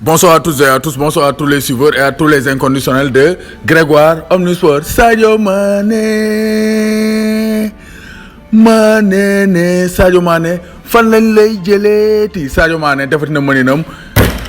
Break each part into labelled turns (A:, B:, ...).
A: Bonsoir à tous et à tous, bonsoir à tous les suiveurs et à tous les inconditionnels de Grégoire Omnisport. Sadio Mané Sadio Mané fan lañ lay jëleeti Sadio Mané defati na mëninam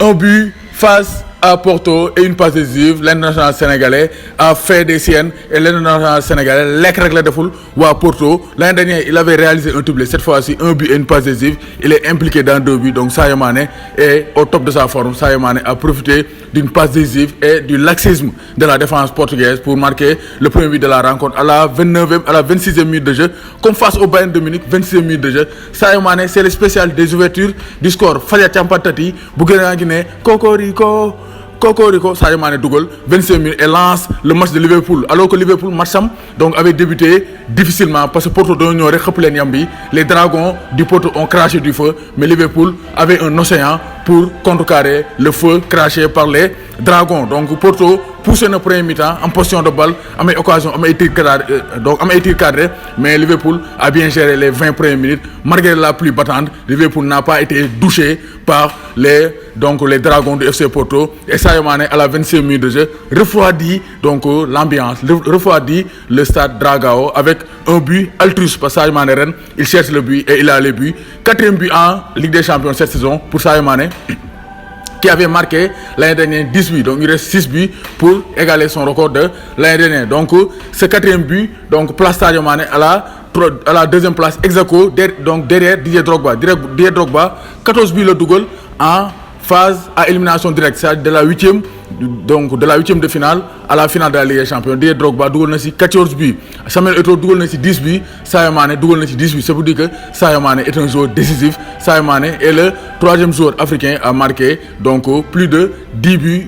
A: un but face à Porto et une passe décisive. L'international sénégalais a fait des siennes et l'international sénégalais lekk rek la deful waa Porto. L'année dernière il avait réalisé un doublé, cette fois-ci un but et une passe décisive. Il est impliqué dans 2 buts, donc Sadio Mané est au top de sa forme. Sadio Mané a profité d'une passe décisive et du laxisme de la défense portugaise pour marquer le premier but de la rencontre à la 26e minute de jeu, comme face au Bayern de Munich. 26e minute de jeu. Sadio Mané, c'est le spécial des ouvertures du score. Fadia Thiampatati bu gën a ngi ne Cocorico, Sadio Mané dougal 25 minutes et lance le match de Liverpool, alors que Liverpool match donc avait débuté difficilement parce que Porto doon ñëw rek xëpp leen yam bi. Les Dragons du Porto ont craché du feu, mais Liverpool avait un océan pour contrecarrer le feu craché par les Dragons. Donc Porto poussé na premier mi-temps en possession de balle, amay occasion, amay tir cadré, mais Liverpool a bien géré les 20 premières minutes. Malgré la pluie battante, Liverpool n'a pas été douché par les Dragons du FC Porto. Et Sadio Mané à la 26e minute de jeu refroidit donc l'ambiance, refroidit le stade Dragao avec un but altruiste parce que Sadio Mané ren il cherche le but et il a le but. 4e but en Ligue des Champions cette saison pour Sadio Mané, qui avait marqué l'année dernière 10 buts. Donc il reste 6 buts pour égaler son record de l'année dernière. Donc ce 4e but donc place Sadio Mané à la 2e place ex aequo derrière Didier Drogba. Didier Drogba 14 buts le dougal en phase à élimination directe, c'est-à-dire de la 8e de finale à la finale de la Ligue des Champions. Didier Drogba dougal na ci 14 buts. Samuel Eto'o dougal na ci 10 buts. Sadio Mané dougal na ci 10 buts. C'est pour dire que Sadio Mané est un joueur décisif. Sadio Mané est le 3e joueur africain à marquer donc plus de 10 buts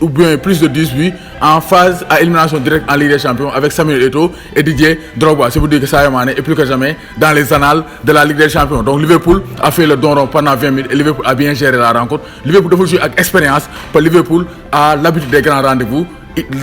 A: ou bien plus de 10 buts en phase à élimination directe en Ligue des Champions avec Samuel Eto'o et Didier Drogba. C'est pour dire que Sadio Mané est plus que jamais dans les annales de la Ligue des Champions. Donc Liverpool a fait le don rond pendant 20 minutes et Liverpool a bien géré la rencontre. Liverpool dafa jouer avec expérience parce que Liverpool a l'habitude des grands rendez-vous.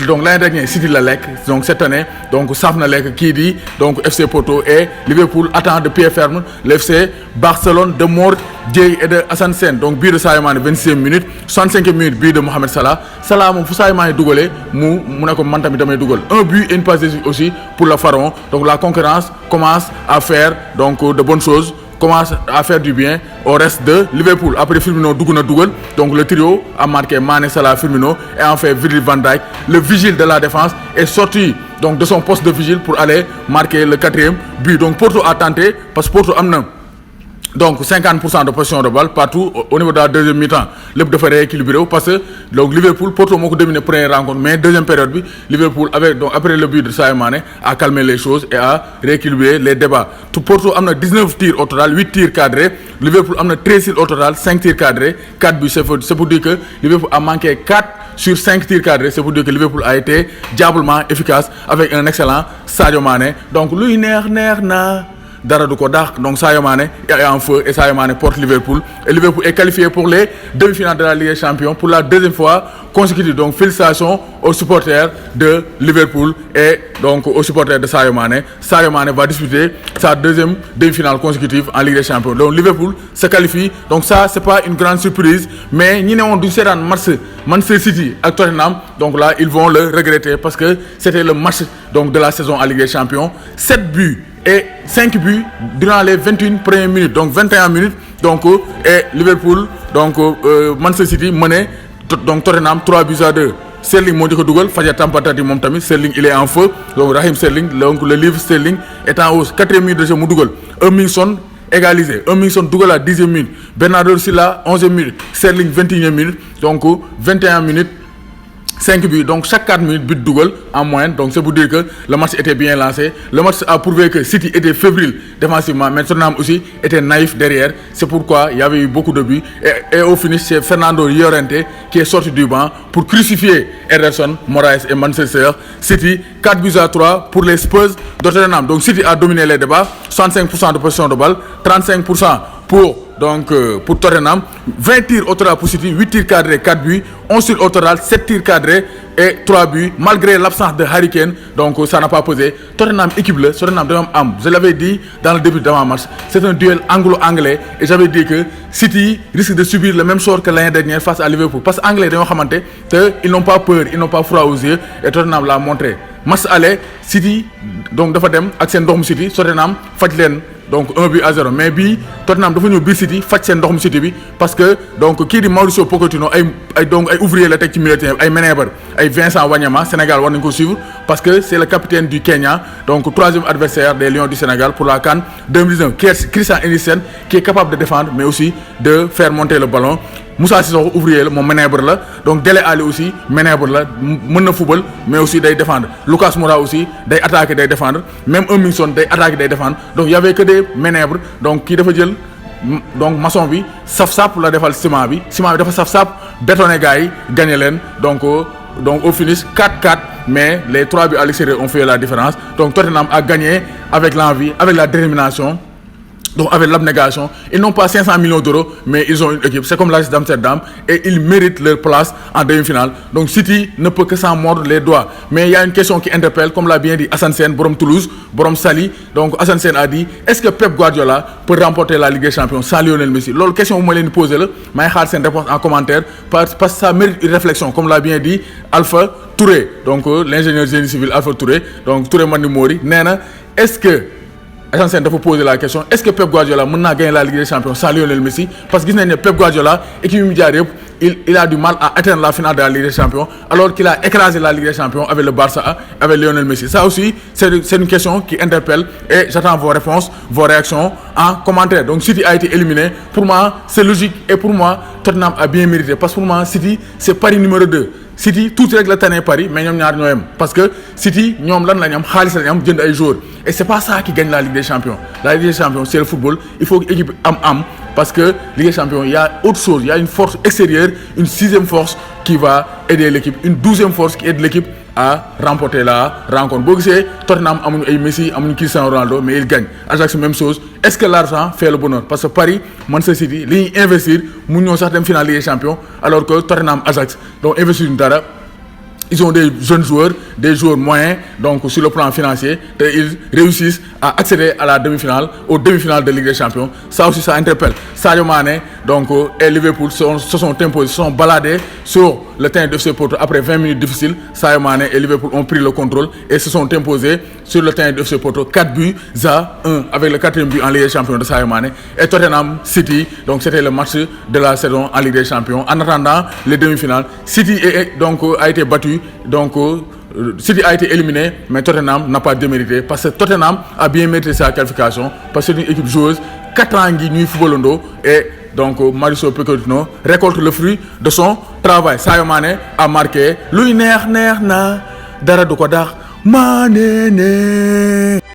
A: Donc l'année dernière City la lekk, donc cette année donc saf na lekk kii di donc FC Porto, et Liverpool attend de pied ferme le FC Barcelone de Mor Dieye et de Assane Sène. Donc bii de Sadio Mané 26e minute, 65e minute bii de Mohamed Salah moom fu Sadio Mané dugalee mu ne ko man tamit damay dugal. Un but et une passe décisive aussi pour le Pharaon. Donc la concurrence commence à faire donc de bonnes choses, commence à faire du bien au reste de Liverpool. Après Firmino dugg na dugal, donc le trio a marqué Mané, Salah, Firmino, et enfin Virgil van Dijk, le vigile de la défense, est sorti donc de son poste de vigile pour aller marquer le 4e but. Donc Porto a tenté parce que Porto am na donc 50% de possession de balle partout au niveau de la 2e mi-temps. Lépp dafa rééquilibré parce que donc Liverpool Porto moo ko dominé première rencontre, mais 2e période bi Liverpool avec donc après le but de Sadio Mané a calmé les choses et a rééquilibré les débats. Tout Porto am na 19 tirs au total, 8 tirs cadrés. Liverpool am na 13 tirs au total, 5 tirs cadrés, 4 buts. C'est pour dire que Liverpool a manqué 4 sur 5 tirs cadrés. C'est pour dire que Liverpool a été diablement efficace avec un excellent Sadio Mané. Donc luy neex na dara du ko dàq. Donc Sadio Mané est en feu et Sadio Mané porte Liverpool, et Liverpool est qualifié pour les demi-finales de la Ligue des Champions pour la 2e fois consécutive. Donc félicitations aux supporters de Liverpool et donc aux supporters de Sadio Mané. Sadio Mané va disputer sa 2e demi-finale consécutive en Ligue des Champions. Donc Liverpool se qualifie. Donc ça c'est pas une grande surprise, mais ñi ne woon du seetaan match Manchester City ak Tottenham, donc là ils vont le regretter parce que c'était le match donc de la saison en Ligue des Champions. 7 buts et 5 buts durant les 21 premières minutes, donc 21 minutes, donc et Liverpool donc Manchester City mené donc Tottenham 3-2. Sterling moo njëkk a dugal, Fadia Thiampatati moom tamit, Sterling il est en feu, donc Raheem Sterling, donc le livre Sterling est en hausse. 4e minute de jeu mu dugal, Emerson égalisé, Emerson dugal à 10e minute, Bernardo Silva 11e minute, Sterling 21e minute, donc 21 minutes 5 buts, donc chaque 4 minutes but double en moyenne. Donc c'est pour dire que le match était bien lancé. Le match a prouvé que City était fébrile défensivement, mais Tottenham aussi était naïf derrière. C'est pourquoi il y avait eu beaucoup de buts, et au finish c'est Fernando Llorente qui est sorti du banc pour crucifier Ederson, Moraes et Manchester City. 4-3 pour les Spurs de Tottenham. Donc City a dominé les débats, 65% de possession de balle, 35% pour donc pour Tottenham, 20 tirs au total pour City, 8 tirs cadrés, 4 buts, 11 tirs au total, 7 tirs cadrés et 3 buts, malgré l'absence de Harry Kane, donc ça n'a pas posé. Tottenham équipe là, Tottenham dañoo am, je l'avais dit dans le début de ma match, c'est un duel anglo-anglais et j'avais dit que City risque de subir le même sort que l'année dernière face à Liverpool parce que anglais dañoo xamante te ils n'ont pas peur, ils n'ont pas froid aux yeux et Tottenham l'a montré. Match aller City donc dafa dem ak seen ndoxum City Tottenham faj leen donc 1-0 mais bii Tottenham dafa ñëw biir City faj seen ndoxum City bi parce que donc kii di Mauricio Pochettino ay ouvrier la teg ci milieu terrain ay Ménébar ay Vincent Wanyama Sénégal war nañu ko suivre parce que c'est le capitaine du Kenya donc troisième adversaire des Lions du Sénégal pour la CAN 2019 Christian Eriksen qui est capable de défendre mais aussi de faire monter le ballon. Moussa Sissoko ouvrier la moom Ménébar la donc Dele Alli aussi Ménébar la mën na football mais aussi day défendre Lucas Moura aussi day attaquer day défendre même Emerson day attaquer day défendre donc y avait que des Ménébar donc kii dafa jël donc maçon bi saf-sap la defal ciment bi dafa saf-sap bétonné gars yi gagné leen donc au finish 4-4 mais les 3 buts à l'extérieur ont fait la différence donc Tottenham a gagné avec l'envie avec la détermination. Donc avec l'abnégation, ils n'ont pas 500 millions d'euros, mais ils ont une équipe. C'est comme l'AS d'Amsterdam et ils méritent leur place en demi-finale. Donc City ne peut que s'en mordre les doigts. Mais il y a une question qui interpelle, comme l'a bien dit Assane Sène, Borom Toulouse, Borom Sali. Donc Assane Sène a dit, est-ce que Pep Guardiola peut remporter la Ligue des Champions sans Lionel Messi? L'autre question que je vais poser, je vais faire une réponse en commentaire parce que ça mérite une réflexion, comme l'a bien dit Alpha Touré, donc l'ingénieur génie civil Alpha Touré, donc Touré Manimori. Néna, est-ce que Assane dafa poser la question est-ce que Pep Guardiola mën naa gagner la Ligue des Champions sans Lionel Messi parce que gis nañ ne Pep Guardiola équipe yi mu jaar yëpp il a du mal à atteindre la finale de la Ligue des Champions alors qu'il a écrasé la Ligue des Champions avec le Barça avec Lionel Messi. Ça aussi c'est une question qui interpelle et j'attends vos réponses, vos réactions en commentaire. Donc City a été éliminé, pour moi c'est logique et pour moi Tottenham a bien mérité parce que pour moi City c'est pari numéro 2. City tuuti rek la tane Paris mais ñoom ñaar ñoo yem parce que City ñoom lan la ñu am xaalis la ñu am jënd ay joueurs et c'est pas ça qui gagne la Ligue des Champions. La Ligue des Champions c'est le football, il faut que équipe am parce que Ligue des Champions il y a autre chose, il y a une force extérieure, une 6e force qui va aider l'équipe, une 12e force qui aide l'équipe à remporter la rencontre. Boo gisee Tottenham amuñu ay Messi amuñu Cristiano Ronaldo mais il gagne. Ajax même chose. Est-ce que l'argent fait le bonheur? Parce que Paris, Manchester City li ñuy investir mu ñëw sax dem finale Ligue des Champions alors que Tottenham Ajax donc investir ñu dara. Ils ont des jeunes joueurs, des joueurs moyens, donc sur le plan financier, et ils réussissent à accéder à la demi-finale, aux demi-finales de Ligue des Champions. Ça aussi, ça interpelle. Sadio Mané, donc, et Liverpool se sont imposés, se sont baladés sur le terrain de FC Porto après 20 minutes difficiles. Sadio Mané et Liverpool ont pris le contrôle et se sont imposés sur le terrain de FC Porto 4 buts à 1 avec le 4e but en Ligue des Champions de Sadio Mané. Et Tottenham City, donc c'était le match de la saison en Ligue des Champions. En attendant les demi-finales, City donc, a été battu. Donc City a été éliminé mais Tottenham n'a pas démérité parce que Tottenham a bien mérité sa qualification parce que c'est une équipe joueuse 4 ans ngi ñuy footballandoo et donc Mauricio Pochettino récolte le fruit de son travail. Sadio Mané a marqué luy neex na dara du ko dax Mané